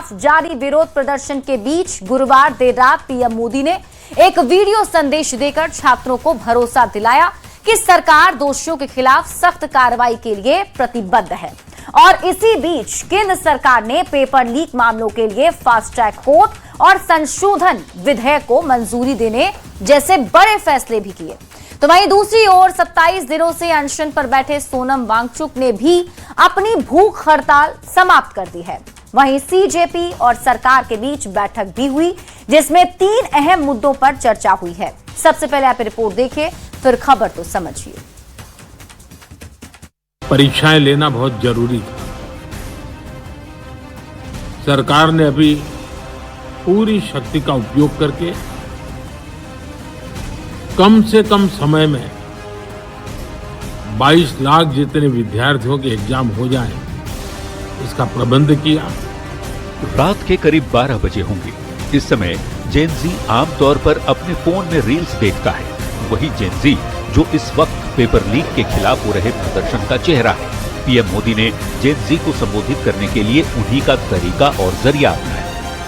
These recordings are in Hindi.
खिलाफ जारी विरोध प्रदर्शन के बीच गुरुवार देर रात पीएम मोदी ने एक वीडियो संदेश देकर छात्रों को भरोसा दिलाया कि सरकार दोषियों के खिलाफ सख्त कार्रवाई के लिए प्रतिबद्ध है। और इसी बीच केंद्र सरकार ने पेपर लीक मामलों के लिए फास्ट ट्रैक कोर्ट और संशोधन विधेयक को मंजूरी देने जैसे बड़े फैसले भी किए। तो वहीं दूसरी ओर 27 दिनों से अनशन पर बैठे सोनम वांगचुक ने भी अपनी भूख हड़ताल समाप्त कर दी है। वहीं सीजेपी और सरकार के बीच बैठक भी हुई, जिसमें 3 अहम मुद्दों पर चर्चा हुई है। सबसे पहले आप रिपोर्ट देखिए, फिर खबर तो समझिए। परीक्षाएं लेना बहुत जरूरी था। सरकार ने अभी पूरी शक्ति का उपयोग करके कम से कम समय में 22 लाख जितने विद्यार्थियों के एग्जाम हो जाएं, इसका प्रबंध किया। रात के करीब 12 बजे होंगे। इस समय जेन-ज़ी आमतौर पर अपने फोन में रील्स देखता है। वही जेन-ज़ी जो इस वक्त पेपर लीक के खिलाफ हो रहे प्रदर्शन का चेहरा है। पीएम मोदी ने जेन-ज़ी को संबोधित करने के लिए उन्हीं का तरीका और जरिया अपनाया।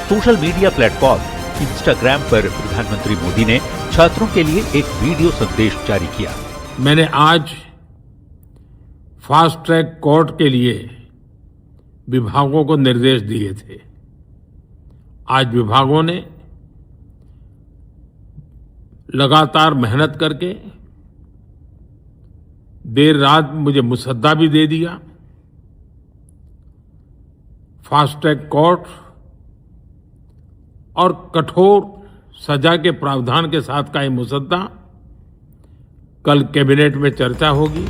सोशल मीडिया प्लेटफॉर्म इंस्टाग्राम पर प्रधानमंत्री मोदी ने छात्रों के लिए एक वीडियो संदेश जारी किया। मैंने आज फास्ट ट्रैक कोर्ट के लिए विभागों को निर्देश दिए थे। आज विभागों ने लगातार मेहनत करके देर रात मुझे मुसद्दा भी दे दिया। फास्ट ट्रैक कोर्ट और कठोर सजा के प्रावधान के साथ का ये मुसद्दा कल कैबिनेट में चर्चा होगी।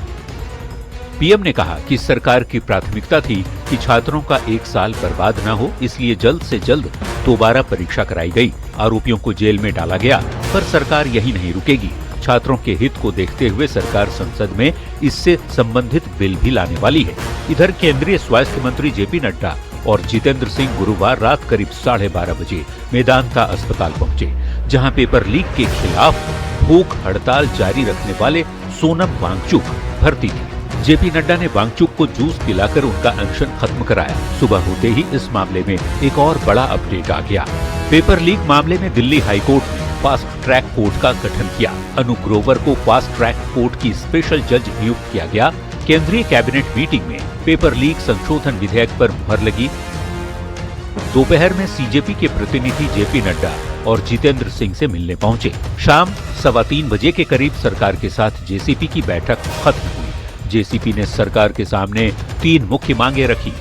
पीएम ने कहा कि सरकार की प्राथमिकता थी कि छात्रों का 1 साल बर्बाद न हो, इसलिए जल्द से जल्द दोबारा परीक्षा कराई गई। आरोपियों को जेल में डाला गया, पर सरकार यही नहीं रुकेगी। छात्रों के हित को देखते हुए सरकार संसद में इससे संबंधित बिल भी लाने वाली है। इधर केंद्रीय स्वास्थ्य मंत्री जेपी नड्डा और जितेंद्र सिंह गुरुवार रात करीब 12:30 बजे मेदांता अस्पताल पहुंचे, जहां पेपर लीक के खिलाफ भूख हड़ताल जारी रखने वाले सोनम वांगचुक भर्ती थी। जेपी नड्डा ने वांगचुक को जूस पिलाकर उनका अनशन खत्म कराया। सुबह होते ही इस मामले में एक और बड़ा अपडेट आ गया। पेपर लीक मामले में दिल्ली हाईकोर्ट ने फास्ट ट्रैक कोर्ट का गठन किया। अनूप ग्रोवर को फास्ट ट्रैक कोर्ट की स्पेशल जज नियुक्त किया गया। केंद्रीय कैबिनेट मीटिंग में पेपर लीक संशोधन विधेयक पर मुहर लगी। दोपहर में सीजेपी के प्रतिनिधि जेपी नड्डा और जितेंद्र सिंह से मिलने पहुंचे। शाम 3:15 बजे के करीब सरकार के साथ जेसीपी की बैठक खत्म हुई। जेसीपी ने सरकार के सामने 3 मुख्य मांगे रखी।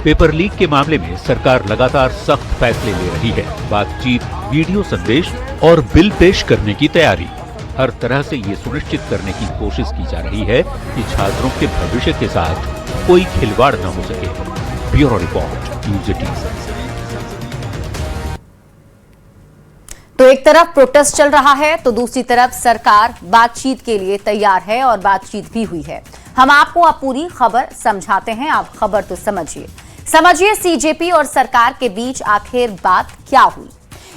पेपर लीक के मामले में सरकार लगातार सख्त फैसले ले रही है। बातचीत, वीडियो संदेश और बिल पेश करने की तैयारी। हर तरह से ये सुनिश्चित करने की कोशिश की जा रही है कि छात्रों के भविष्य के साथ कोई खिलवाड़ न हो सके। Bureau report, news 18। तो एक तरफ प्रोटेस्ट चल रहा है, तो दूसरी तरफ सरकार बातचीत के लिए तैयार है और बातचीत भी हुई है। हम आपको अब पूरी खबर समझाते हैं, आप खबर तो समझिए सीजेपी और सरकार के बीच आखिर बात क्या हुई।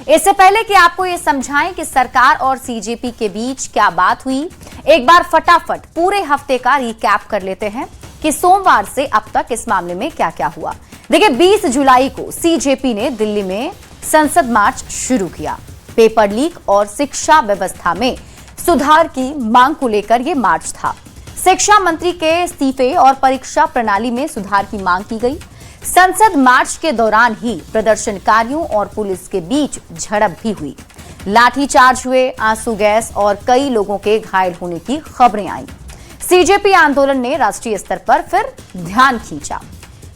इससे पहले कि आपको ये समझाएं कि सरकार और सीजेपी के बीच क्या बात हुई, एक बार फटाफट पूरे हफ्ते का रिकैप कर लेते हैं कि सोमवार से अब तक इस मामले में क्या क्या हुआ। देखिए, 20 जुलाई को सीजेपी ने दिल्ली में संसद मार्च शुरू किया। पेपर लीक और शिक्षा व्यवस्था में सुधार की मांग को लेकर यह मार्च था। शिक्षा मंत्री के इस्तीफे और परीक्षा प्रणाली में सुधार की मांग की गई। संसद मार्च के दौरान ही प्रदर्शनकारियों और पुलिस के बीच झड़प भी हुई। लाठीचार्ज हुए, आंसू गैस और कई लोगों के घायल होने की खबरें आईं। सीजेपी आंदोलन ने राष्ट्रीय स्तर पर फिर ध्यान खींचा।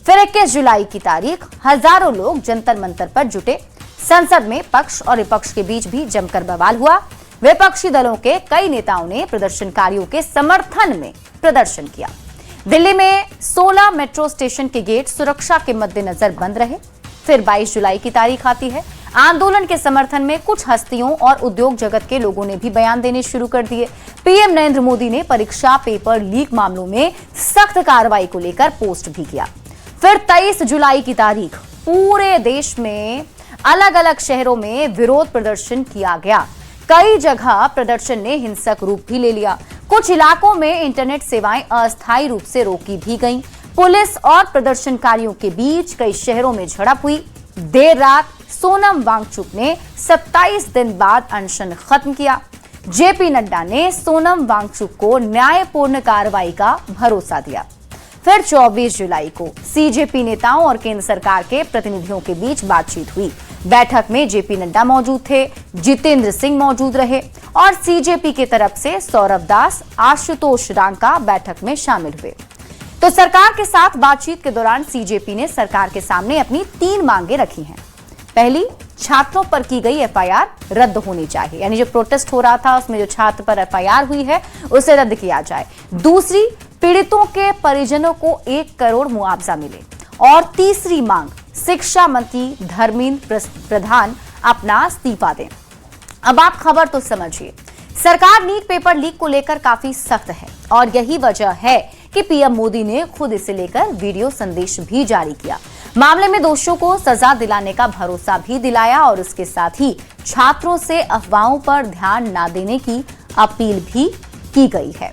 फिर 21 जुलाई की तारीख हजारों लोग जंतर मंतर पर जुटे। संसद में पक्ष और विपक्ष के बीच भी जमकर बवाल हुआ। विपक्षी दलों के कई नेताओं ने प्रदर्शनकारियों के समर्थन में प्रदर्शन किया। दिल्ली में 16 मेट्रो स्टेशन के गेट सुरक्षा के मद्देनजर बंद रहे। फिर 22 जुलाई की तारीख आती है। आंदोलन के समर्थन में कुछ हस्तियों और उद्योग जगत के लोगों ने भी बयान देने शुरू कर दिए। पीएम नरेंद्र मोदी ने परीक्षा पेपर लीक मामलों में सख्त कार्रवाई को लेकर पोस्ट भी किया। फिर 23 जुलाई की तारीख पूरे देश में अलग अलग शहरों में विरोध प्रदर्शन किया गया। कई जगह प्रदर्शन ने हिंसक रूप भी ले लिया। कुछ इलाकों में इंटरनेट सेवाएं अस्थायी रूप से रोकी भी गईं। पुलिस और प्रदर्शनकारियों के बीच कई शहरों में झड़प हुई। देर रात सोनम वांगचुक ने 27 दिन बाद अनशन खत्म किया। जेपी नड्डा ने सोनम वांगचुक को न्यायपूर्ण कार्रवाई का भरोसा दिया। फिर 24 जुलाई को सीजेपी नेताओं और केंद्र सरकार के प्रतिनिधियों के बीच बातचीत हुई। बैठक में जेपी नड्डा मौजूद थे, जितेंद्र सिंह मौजूद रहे और सीजेपी की तरफ से सौरभ दास, आशुतोष रांका बैठक में शामिल हुए। तो सरकार के साथ बातचीत के दौरान सीजेपी ने सरकार के सामने अपनी 3 मांगे रखी हैं। पहली, छात्रों पर की गई एफआईआर रद्द होनी चाहिए, यानी जो प्रोटेस्ट हो रहा था उसमें जो छात्र पर एफआईआर हुई है उसे रद्द किया जाए। दूसरी, पीड़ितों के परिजनों को 1 करोड़ मुआवजा मिले। और तीसरी मांग, शिक्षा मंत्री धर्मेंद्र प्रधान अपना इस्तीफा दें। अब आप खबर तो समझिए, सरकार नीट पेपर लीक को लेकर काफी सख्त है और यही वजह है कि पीएम मोदी ने खुद इसे लेकर वीडियो संदेश भी जारी किया। मामले में दोषियों को सजा दिलाने का भरोसा भी दिलाया और उसके साथ ही छात्रों से अफवाहों पर ध्यान न देने की अपील भी की गई है।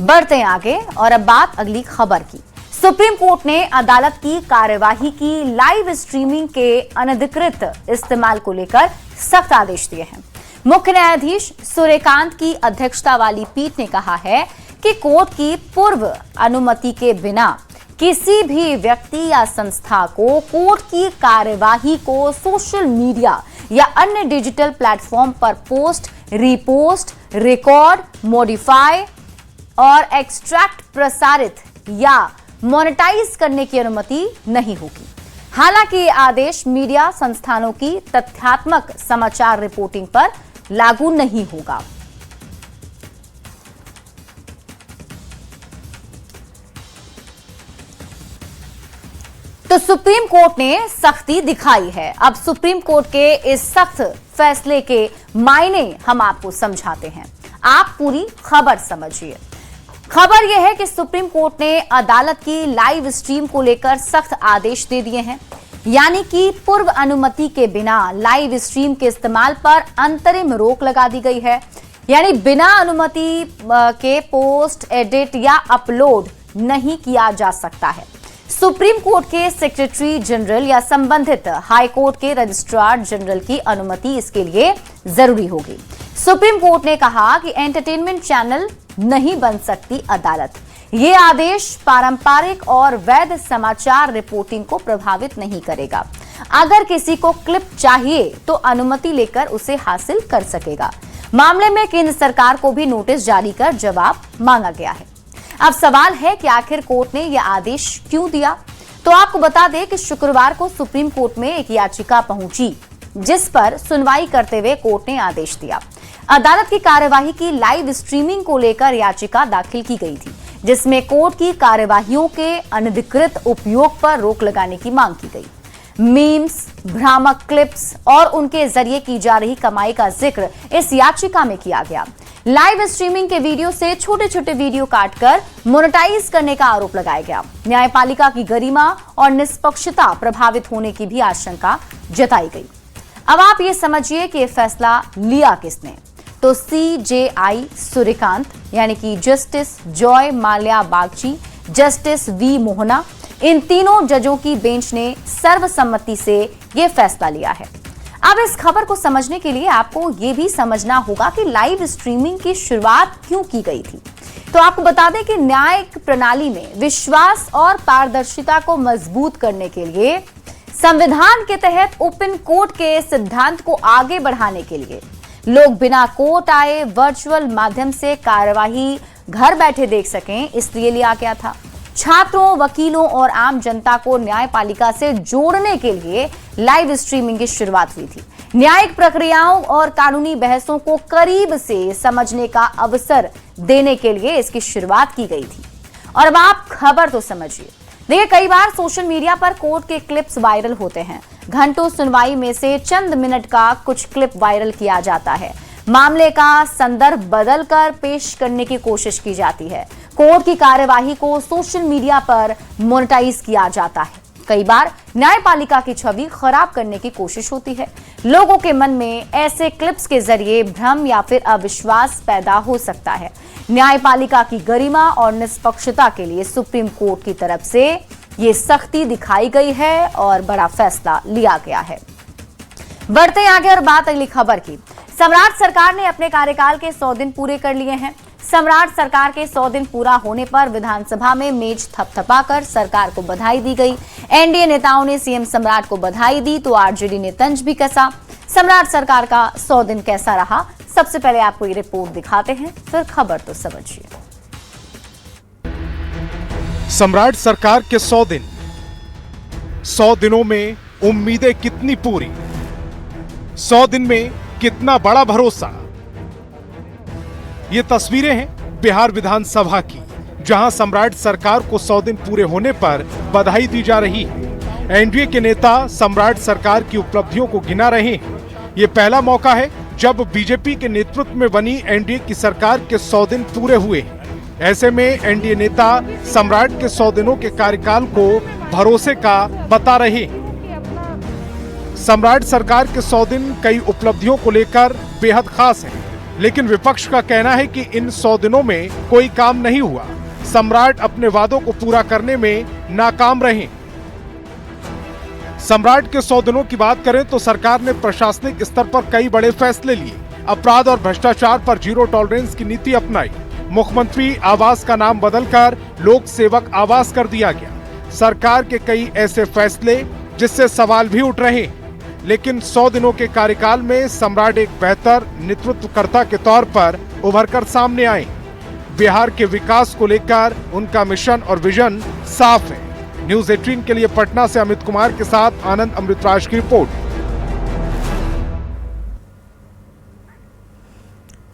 बढ़ते आगे और अब बात अगली खबर की। सुप्रीम कोर्ट ने अदालत की कार्यवाही की लाइव स्ट्रीमिंग के अनधिकृत इस्तेमाल को लेकर सख्त आदेश दिए हैं। मुख्य न्यायाधीश सूर्यकांत की अध्यक्षता वाली पीठ ने कहा है कि कोर्ट की पूर्व अनुमति के बिना किसी भी व्यक्ति या संस्था को कोर्ट की कार्यवाही को सोशल मीडिया या अन्य डिजिटल प्लेटफॉर्म पर पोस्ट, रिपोस्ट, रिकॉर्ड, मॉडिफाई और एक्सट्रैक्ट प्रसारित या मोनेटाइज करने की अनुमति नहीं होगी। हालांकि ये आदेश मीडिया संस्थानों की तथ्यात्मक समाचार रिपोर्टिंग पर लागू नहीं होगा। तो सुप्रीम कोर्ट ने सख्ती दिखाई है। अब सुप्रीम कोर्ट के इस सख्त फैसले के मायने हम आपको समझाते हैं। आप पूरी खबर समझिए। खबर यह है कि सुप्रीम कोर्ट ने अदालत की लाइव स्ट्रीम को लेकर सख्त आदेश दे दिए हैं, यानी कि पूर्व अनुमति के बिना लाइव स्ट्रीम के इस्तेमाल पर अंतरिम रोक लगा दी गई है। यानी बिना अनुमति के पोस्ट, एडिट या अपलोड नहीं किया जा सकता है। सुप्रीम कोर्ट के सेक्रेटरी जनरल या संबंधित हाई कोर्ट के रजिस्ट्रार जनरल की अनुमति इसके लिए जरूरी होगी। सुप्रीम कोर्ट ने कहा कि एंटरटेनमेंट चैनल नहीं बन सकती अदालत। ये आदेश पारंपरिक और वैध समाचार रिपोर्टिंग को प्रभावित नहीं करेगा। अगर किसी को क्लिप चाहिए तो अनुमति लेकर उसे हासिल कर सकेगा। मामले में केंद्र सरकार को भी नोटिस जारी कर जवाब मांगा गया है। अब सवाल है कि आखिर कोर्ट ने यह आदेश क्यों दिया। तो आपको बता दें कि शुक्रवार को सुप्रीम कोर्ट में एक याचिका पहुंची, जिस पर सुनवाई करते हुए कोर्ट ने आदेश दिया। अदालत की कार्यवाही की लाइव स्ट्रीमिंग को लेकर याचिका दाखिल की गई थी, जिसमें कोर्ट की कार्यवाहियों के अनधिकृत उपयोग पर रोक लगाने की मांग की गई। मीम्स, भ्रामक क्लिप्स और उनके जरिए की जा रही कमाई का जिक्र इस याचिका में किया गया। लाइव स्ट्रीमिंग के वीडियो से छोटे छोटे वीडियो काटकर मोनेटाइज करने का आरोप लगाया गया। न्यायपालिका की गरिमा और निष्पक्षता प्रभावित होने की भी आशंका जताई गई। अब आप ये समझिए कि यह फैसला लिया किसने। तो सीजेआई सूर्यकांत यानी कि justice Joymalya Bagchi, justice V Mohana, इन तीनों जजों की बेंच ने सर्वसम्मति से यह फैसला लिया है। अब इस खबर को समझने के लिए आपको यह भी समझना होगा कि लाइव स्ट्रीमिंग की शुरुआत क्यों की गई थी। तो आपको बता दें कि न्यायिक प्रणाली में विश्वास और पारदर्शिता को मजबूत करने के लिए संविधान के तहत ओपन कोर्ट के सिद्धांत को आगे बढ़ाने के लिए लोग बिना कोर्ट आए वर्चुअल माध्यम से कार्यवाही घर बैठे देख सकें, इसलिए लिया गया था। छात्रों, वकीलों और आम जनता को न्यायपालिका से जोड़ने के लिए लाइव स्ट्रीमिंग की शुरुआत हुई थी। न्यायिक प्रक्रियाओं और कानूनी बहसों को करीब से समझने का अवसर देने के लिए इसकी शुरुआत की गई थी। और अब आप खबर तो समझिए। देखिए, कई बार सोशल मीडिया पर कोर्ट के क्लिप्स वायरल होते हैं। घंटों सुनवाई में से चंद मिनट का कुछ क्लिप वायरल किया जाता है। मामले का संदर्भ बदलकर पेश करने की कोशिश की जाती है। कोर्ट की कार्यवाही को सोशल मीडिया पर मोनेटाइज किया जाता है। कई बार न्यायपालिका की छवि खराब करने की कोशिश होती है। लोगों के मन में ऐसे क्लिप्स के जरिए भ्रम या फिर अविश्वास पैदा हो सकता है। न्यायपालिका की गरिमा और निष्पक्षता के लिए सुप्रीम कोर्ट की तरफ से ये सख्ती दिखाई गई है और बड़ा फैसला लिया गया है। बढ़ते हैं आगे और बात अगली खबर की। सम्राट सरकार ने अपने कार्यकाल के 100 दिन पूरे कर लिए हैं। सम्राट सरकार के 100 दिन पूरा होने पर विधानसभा में मेज थपथपाकर सरकार को बधाई दी गई। एनडीए नेताओं ने सीएम सम्राट को बधाई दी तो आरजेडी ने तंज भी कसा। सम्राट सरकार का 100 दिन कैसा रहा, सबसे पहले आपको ये रिपोर्ट दिखाते हैं, फिर खबर तो समझिए। सम्राट सरकार के 100 दिन, 100 दिनों में उम्मीदें कितनी पूरी, 100 दिन में कितना बड़ा भरोसा। ये तस्वीरें हैं बिहार विधानसभा की, जहां सम्राट सरकार को 100 दिन पूरे होने पर बधाई दी जा रही है। एनडीए के नेता सम्राट सरकार की उपलब्धियों को गिना रहे हैं। ये पहला मौका है जब बीजेपी के नेतृत्व में बनी एनडीए की सरकार के 100 दिन पूरे हुए हैं। ऐसे में एनडीए नेता सम्राट के 100 दिनों के कार्यकाल को भरोसे का बता रहे हैं। सम्राट सरकार के 100 दिन कई उपलब्धियों को लेकर बेहद खास है, लेकिन विपक्ष का कहना है कि इन 100 दिनों में कोई काम नहीं हुआ। सम्राट अपने वादों को पूरा करने में नाकाम रहे। सम्राट के 100 दिनों की बात करें तो सरकार ने प्रशासनिक स्तर पर कई बड़े फैसले लिए। अपराध और भ्रष्टाचार पर जीरो टॉलरेंस की नीति अपनाई। मुख्यमंत्री आवास का नाम बदलकर लोक सेवक आवास कर दिया गया। सरकार के कई ऐसे फैसले जिससे सवाल भी उठ रहे हैं, लेकिन 100 दिनों के कार्यकाल में सम्राट एक बेहतर नेतृत्वकर्ता के तौर पर उभरकर सामने आए। बिहार के विकास को लेकर उनका मिशन और विजन साफ है। न्यूज़ 18 के लिए पटना से अमित कुमार के साथ आनंद अमृतराज की रिपोर्ट।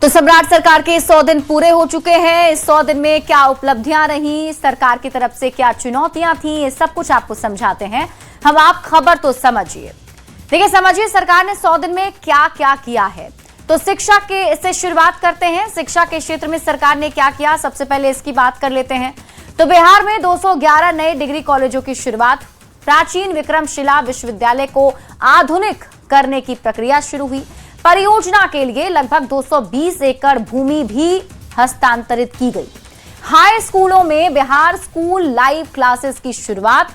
तो सम्राट सरकार के 100 दिन पूरे हो चुके हैं। इस 100 दिन में क्या उपलब्धियां रही, सरकार की तरफ से क्या चुनौतियां थी, ये सब कुछ आपको समझाते हैं हम। आप खबर तो समझिए। देखिए, समझिए सरकार ने 100 दिन में क्या क्या किया है। तो शिक्षा के से शुरुआत करते हैं। शिक्षा के क्षेत्र में सरकार ने क्या किया, सबसे पहले इसकी बात कर लेते हैं। तो बिहार में 211 नए डिग्री कॉलेजों की शुरुआत। प्राचीन विक्रमशिला विश्वविद्यालय को आधुनिक करने की प्रक्रिया शुरू हुई। परियोजना के लिए लगभग 220 एकड़ भूमि भी हस्तांतरित की गई। हाई स्कूलों में बिहार स्कूल लाइव क्लासेस की शुरुआत।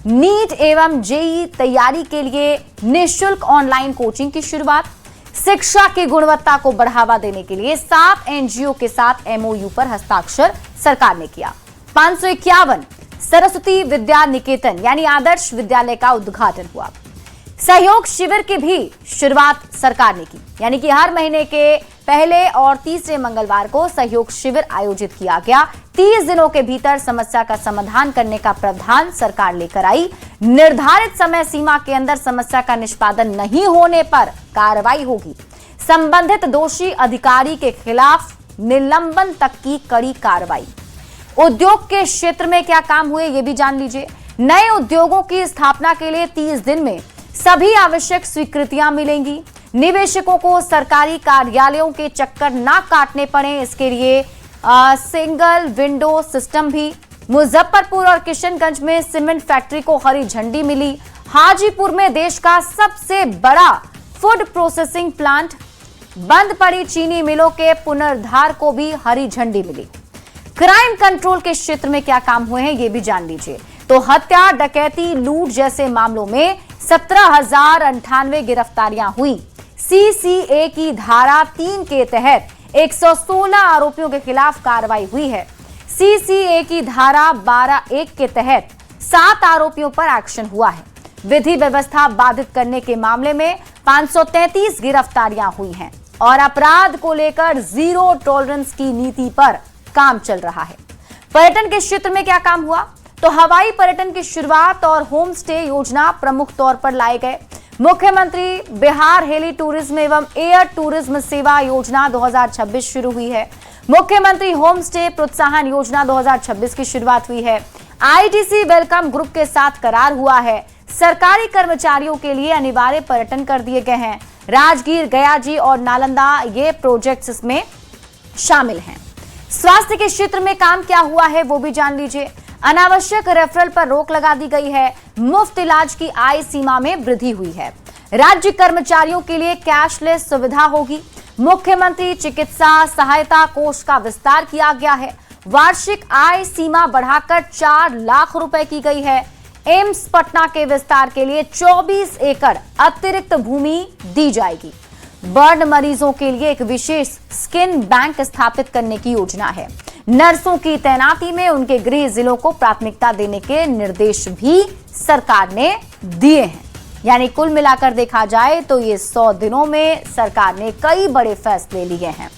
नीट एवं जेईई तैयारी के लिए निःशुल्क ऑनलाइन कोचिंग की शुरुआत। शिक्षा की गुणवत्ता को बढ़ावा देने के लिए 7 एनजीओ के साथ एमओयू पर हस्ताक्षर सरकार ने किया। 551 सरस्वती विद्या निकेतन यानी आदर्श विद्यालय का उद्घाटन हुआ। सहयोग शिविर की भी शुरुआत सरकार ने की, यानी कि हर महीने के पहले और तीसरे मंगलवार को सहयोग शिविर आयोजित किया गया। 30 दिनों के भीतर समस्या का समाधान करने का प्रावधान सरकार लेकर आई। निर्धारित समय सीमा के अंदर समस्या का निष्पादन नहीं होने पर कार्रवाई होगी। संबंधित दोषी अधिकारी के खिलाफ निलंबन तक की कड़ी कार्रवाई। उद्योग के क्षेत्र में क्या काम हुए ये भी जान लीजिए। नए उद्योगों की स्थापना के लिए 30 दिन में सभी आवश्यक स्वीकृतियां मिलेंगी। निवेशकों को सरकारी कार्यालयों के चक्कर ना काटने पड़े, इसके लिए सिंगल विंडो सिस्टम भी। मुजफ्फरपुर और किशनगंज में सीमेंट फैक्ट्री को हरी झंडी मिली। हाजीपुर में देश का सबसे बड़ा फूड प्रोसेसिंग प्लांट। बंद पड़ी चीनी मिलों के पुनरुद्धार को भी हरी झंडी मिली। क्राइम कंट्रोल के क्षेत्र में क्या काम हुए हैं ये भी जान लीजिए। तो हत्या, डकैती, लूट जैसे मामलों में 17,098 गिरफ्तारियां हुई। सीसीए की धारा 3 के तहत 116 आरोपियों के खिलाफ कार्रवाई हुई है। सीसीए की धारा 12(1) के तहत 7 आरोपियों पर एक्शन हुआ है। विधि व्यवस्था बाधित करने के मामले में 533 गिरफ्तारियां हुई हैं और अपराध को लेकर जीरो टॉलरेंस की नीति पर काम चल रहा है। पर्यटन के क्षेत्र में क्या काम हुआ, तो हवाई पर्यटन की शुरुआत और होम स्टे योजना प्रमुख तौर पर लाए गए। मुख्यमंत्री बिहार हेली टूरिज्म एवं एयर टूरिज्म सेवा योजना 2026 शुरू हुई है। मुख्यमंत्री होम स्टे प्रोत्साहन योजना 2026 की शुरुआत हुई है। आईटीसी वेलकम ग्रुप के साथ करार हुआ है। सरकारी कर्मचारियों के लिए अनिवार्य पर्यटन कर दिए गए हैं। राजगीर, गयाजी और नालंदा ये प्रोजेक्ट्स इसमें शामिल हैं। स्वास्थ्य के क्षेत्र में काम क्या हुआ है वो भी जान लीजिए। अनावश्यक रेफरल पर रोक लगा दी गई है। मुफ्त इलाज की आय सीमा में वृद्धि हुई है। राज्य कर्मचारियों के लिए कैशलेस सुविधा होगी। मुख्यमंत्री चिकित्सा सहायता कोष का विस्तार किया गया है। वार्षिक आय सीमा बढ़ाकर 4 लाख रुपए की गई है। एम्स पटना के विस्तार के लिए 24 एकड़ अतिरिक्त भूमि दी जाएगी। बर्न मरीजों के लिए एक विशेष स्किन बैंक स्थापित करने की योजना है। नर्सों की तैनाती में उनके गृह जिलों को प्राथमिकता देने के निर्देश भी सरकार ने दिए हैं। यानी कुल मिलाकर देखा जाए तो ये 100 दिनों में सरकार ने कई बड़े फैसले लिए हैं।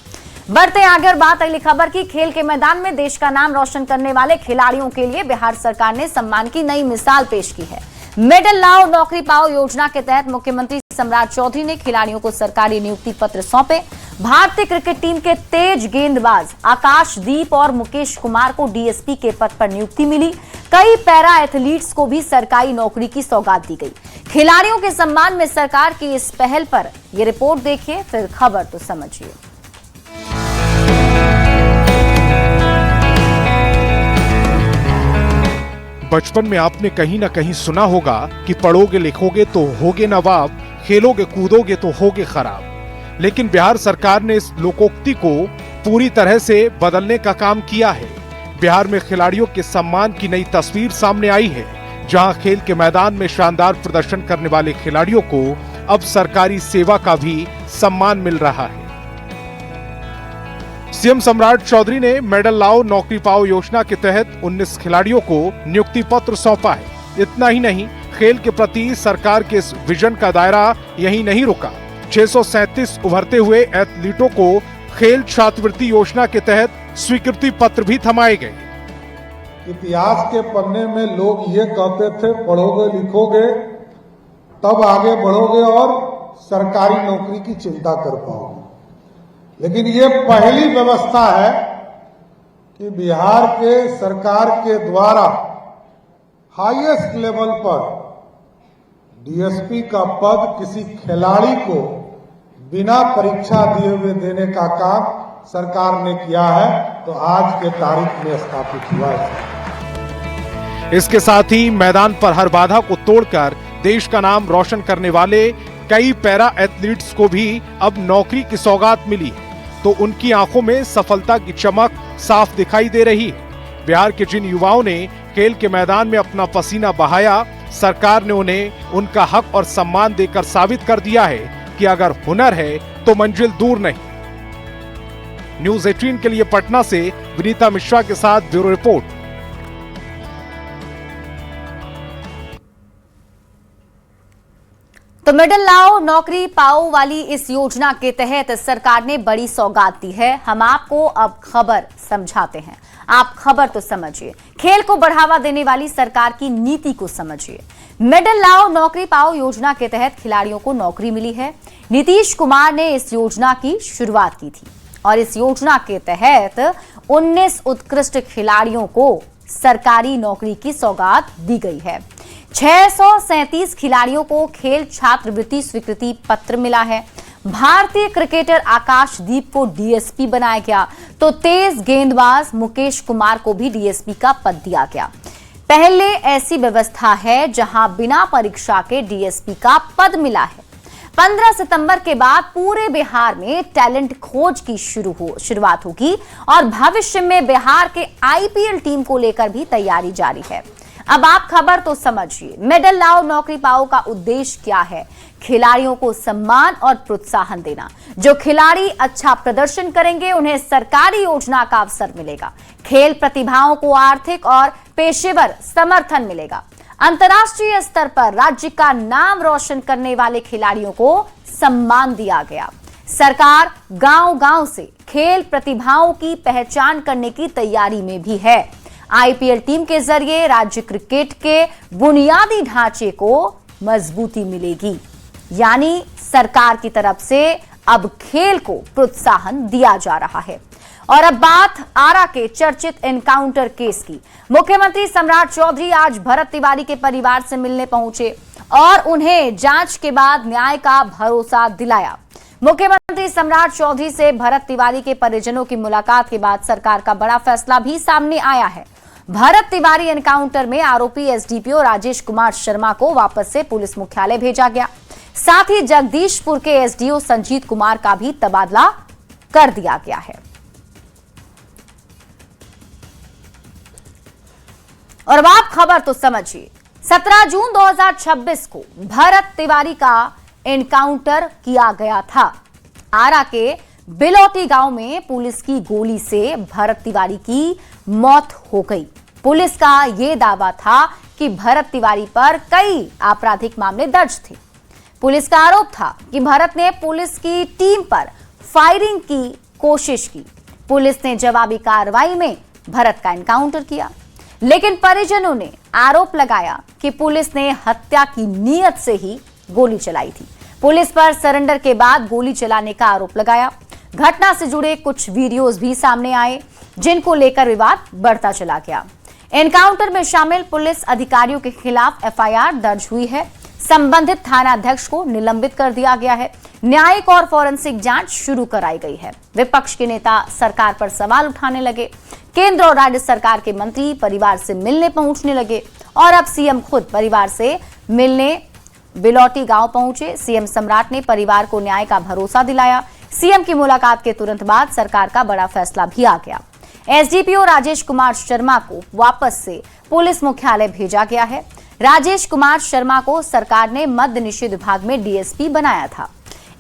बढ़ते आगे और बात अगली खबर की। खेल के मैदान में देश का नाम रोशन करने वाले खिलाड़ियों के लिए बिहार सरकार ने सम्मान की नई मिसाल पेश की है। मेडल लाओ नौकरी पाओ योजना के तहत मुख्यमंत्री सम्राट चौधरी ने खिलाड़ियों को सरकारी नियुक्ति पत्र सौंपे। भारतीय क्रिकेट टीम के तेज गेंदबाज आकाशदीप और मुकेश कुमार को डीएसपी के पद पर नियुक्ति मिली। कई पैरा एथलीट्स को भी सरकारी नौकरी की सौगात दी गई। खिलाड़ियों के सम्मान में सरकार की इस पहल पर यह रिपोर्ट देखिए, फिर खबर तो समझिए। बचपन में आपने कहीं ना कहीं सुना होगा कि पढ़ोगे लिखोगे तो होगे नवाब, खेलोगे कूदोगे तो होगे खराब। लेकिन बिहार सरकार ने इस लोकोक्ति को पूरी तरह से बदलने का काम किया है। बिहार में खिलाड़ियों के सम्मान की नई तस्वीर सामने आई है, जहां खेल के मैदान में शानदार प्रदर्शन करने वाले खिलाड़ियों को अब सरकारी सेवा का भी सम्मान मिल रहा है। सीएम सम्राट चौधरी ने मेडल लाओ नौकरी पाओ योजना के तहत 19 खिलाड़ियों को नियुक्ति पत्र सौंपा है। इतना ही नहीं, खेल के प्रति सरकार के इस विजन का दायरा यहीं नहीं रुका। 637 उभरते हुए एथलीटों को खेल छात्रवृत्ति योजना के तहत स्वीकृति पत्र भी थमाए गए। इतिहास के पन्ने में लोग ये कहते थे, पढ़ोगे लिखोगे तब आगे बढ़ोगे और सरकारी नौकरी की चिंता कर पाओगे। लेकिन ये पहली व्यवस्था है कि बिहार के सरकार के द्वारा हाईएस्ट लेवल पर डीएसपी का पद किसी खिलाड़ी को बिना परीक्षा दिए हुए देने का काम सरकार ने किया है, तो आज के तारीख में स्थापित हुआ है। इसके साथ ही मैदान पर हर बाधा को तोड़कर देश का नाम रोशन करने वाले कई पैरा एथलीट्स को भी अब नौकरी की सौगात मिली है, तो उनकी आंखों में सफलता की चमक साफ दिखाई दे रही है। बिहार के जिन युवाओं ने खेल के मैदान में अपना पसीना बहाया, सरकार ने उन्हें उनका हक और सम्मान देकर साबित कर दिया है कि अगर हुनर है तो मंजिल दूर नहीं। न्यूज़ 18 के लिए पटना से विनीता मिश्रा के साथ ब्यूरो रिपोर्ट। तो मेडल लाओ नौकरी पाओ वाली इस योजना के तहत सरकार ने बड़ी सौगात दी है। हम आपको अब खबर समझाते हैं, आप खबर तो समझिए। खेल को बढ़ावा देने वाली सरकार की नीति को समझिए। मेडल लाओ नौकरी पाओ योजना के तहत खिलाड़ियों को नौकरी मिली है। नीतीश कुमार ने इस योजना की शुरुआत की थी और इस योजना के तहत 19 उत्कृष्ट खिलाड़ियों को सरकारी नौकरी की सौगात दी गई है। 637 खिलाड़ियों को खेल छात्रवृत्ति स्वीकृति पत्र मिला है। भारतीय क्रिकेटर आकाशदीप को डीएसपी बनाया गया, तो तेज गेंदबाज मुकेश कुमार को भी डीएसपी का पद दिया गया। पहले ऐसी व्यवस्था है जहां बिना परीक्षा के डीएसपी का पद मिला है। 15 सितंबर के बाद पूरे बिहार में टैलेंट खोज की शुरुआत होगी और भविष्य में बिहार के आईपीएल टीम को लेकर भी तैयारी जारी है। अब आप खबर तो समझिए। मेडल लाओ नौकरी पाओ का उद्देश्य क्या है? खिलाड़ियों को सम्मान और प्रोत्साहन देना। जो खिलाड़ी अच्छा प्रदर्शन करेंगे उन्हें सरकारी योजना का अवसर मिलेगा। खेल प्रतिभाओं को आर्थिक और पेशेवर समर्थन मिलेगा। अंतर्राष्ट्रीय स्तर पर राज्य का नाम रोशन करने वाले खिलाड़ियों को सम्मान दिया गया। सरकार गांव-गांव से खेल प्रतिभाओं की पहचान करने की तैयारी में भी है। आईपीएल टीम के जरिए राज्य क्रिकेट के बुनियादी ढांचे को मजबूती मिलेगी। यानी सरकार की तरफ से अब खेल को प्रोत्साहन दिया जा रहा है। और अब बात आरा के चर्चित एनकाउंटर केस की। मुख्यमंत्री सम्राट चौधरी आज भरत तिवारी के परिवार से मिलने पहुंचे और उन्हें जांच के बाद न्याय का भरोसा दिलाया। मुख्यमंत्री सम्राट चौधरी से भरत तिवारी के परिजनों की मुलाकात के बाद सरकार का बड़ा फैसला भी सामने आया है। भरत तिवारी एनकाउंटर में आरोपी एसडीपीओ राजेश कुमार शर्मा को वापस से पुलिस मुख्यालय भेजा गया। साथ ही जगदीशपुर के एसडीओ संजीत कुमार का भी तबादला कर दिया गया है। और अब आप खबर तो समझिए। 17 जून 2026 को भरत तिवारी का एनकाउंटर किया गया था। आरा के बिलौटी गांव में पुलिस की गोली से भरत तिवारी की मौत हो गई। पुलिस का यह दावा था कि भरत तिवारी पर कई आपराधिक मामले दर्ज थे। पुलिस का आरोप था कि भरत ने पुलिस की टीम पर फायरिंग की कोशिश की। पुलिस ने जवाबी कार्रवाई में भरत का एनकाउंटर किया, लेकिन परिजनों ने आरोप लगाया कि पुलिस ने हत्या की नीयत से ही गोली चलाई थी। पुलिस पर सरेंडर के बाद गोली चलाने का आरोप लगाया। घटना से जुड़े कुछ वीडियोस भी सामने आए, जिनको लेकर विवाद बढ़ता चला गया। एनकाउंटर में शामिल पुलिस अधिकारियों के खिलाफ एफआईआर दर्ज हुई है। संबंधित थानाध्यक्ष को निलंबित कर दिया गया है। न्यायिक और फॉरेंसिक जांच शुरू कराई गई है। विपक्ष के नेता सरकार पर सवाल उठाने लगे। केंद्र और राज्य सरकार के मंत्री परिवार से मिलने पहुंचने लगे और अब सीएम खुद परिवार से मिलने बिलौटी गांव पहुंचे। सीएम सम्राट ने परिवार को न्याय का भरोसा दिलाया। सीएम की मुलाकात के तुरंत बाद सरकार का बड़ा फैसला भी आ गया। एसडीपीओ राजेश कुमार शर्मा को वापस से पुलिस मुख्यालय भेजा गया है। राजेश कुमार शर्मा को सरकार ने मद्य निषेध विभाग में डीएसपी बनाया था।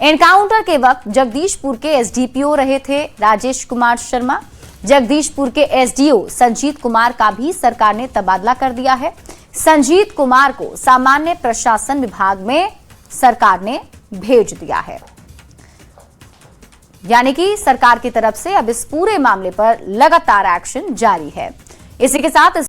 एनकाउंटर के वक्त जगदीशपुर के एसडीपीओ रहे थे राजेश कुमार शर्मा। जगदीशपुर के एसडीओ संजीत कुमार का भी सरकार ने तबादला कर दिया है। संजीत कुमार को सामान्य प्रशासन विभाग में सरकार ने भेज दिया है। यानी कि सरकार की तरफ से अब इस पूरे मामले पर लगातार एक्शन जारी है। इसी के साथ